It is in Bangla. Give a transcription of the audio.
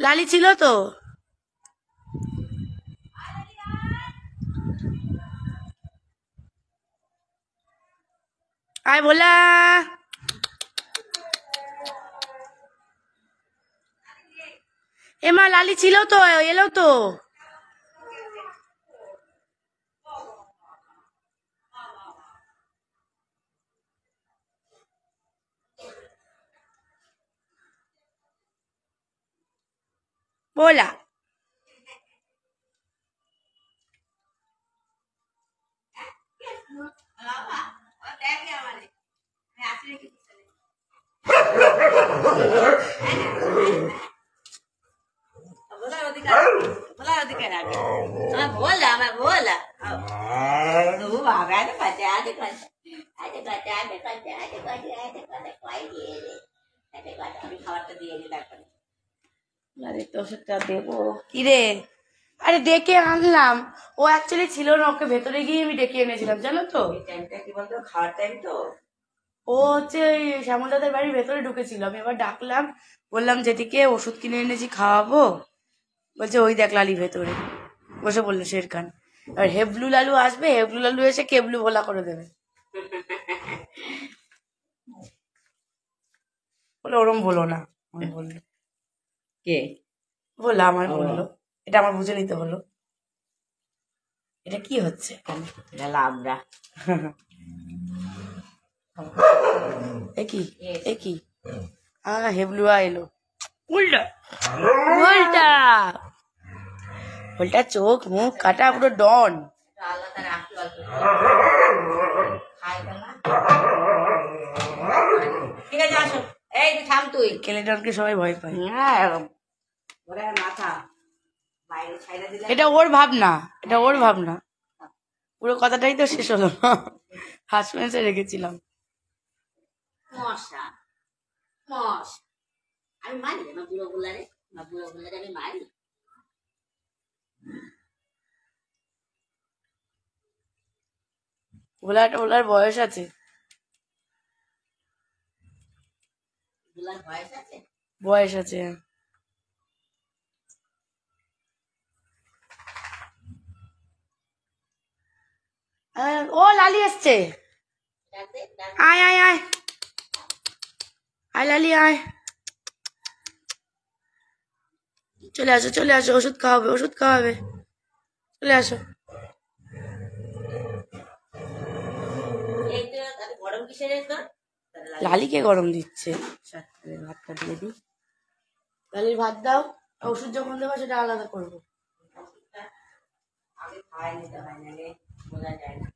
লালি ছিল তো। আয় ভোলা, এমা লালি ছিল তো, এলো তো। ভোলা কিরে, আরে ডেকে আনলাম, ও অ্যাকচুয়ালি ছিল না, ওকে ভেতরে গিয়ে আমি ডেকে এনেছিলাম, জানো তো। কি বলতো, খাওয়ার টাইম তো। ও হচ্ছে ওই শ্যামল দাদার বাড়ির ভেতরে ঢুকেছিল, আমি এবার ডাকলাম, বললাম যেদিকে ওষুধ কিনে এনেছি খাওয়াবো, বলছে ওই দেখ লালি ভেতরে বসে বললো শের খান। আর হেবলু লালু আসবে, হেবলু লালু এসে কেবলু ভোলা করে দেবে। বলে ওরম বলো না, আমি বললো কে বললো, আমার বললো, এটা আমার বুঝে নিতে হলো। এটা কি হচ্ছে? আমরা একই হেবলুয়া এলো। উল্টা উল্টা উল্টা, চোখ মুখ কাটা, পুরো ডন। ঠিক আছে, আসো। এই থাম তুই। কেলেডনকে সবাই ভয় পায়। মাথা বাইরে ছাইড়া দিলে। এটা ওর ভাবনা, এটা ওর ভাবনা। পুরো কথাটাই তো শেষ হলো না, হাসপেন্সে রেখেছিলাম। মশা মশা আমি মারি না, বুড়ো গুলারে, বুড়ো গুলারে আমি মারি। ওলার বয়স আছে, বয়স আছে। ও লালি এসছে, আয় আয় আয় আয় লালি আয়, চলে আসো চলে আসো, ওষুধ খাওয়াবে ওষুধ খাওয়াবে, চলে আসো। লালিকে গরম দিচ্ছে, ভাতটা দিয়ে দিই। লালির ভাত দাও, ওষুধ যখন দেবো সেটা আলাদা করবো। আগে খাওয়াই নিতে হয়, নাহলে বোঝা যায় না।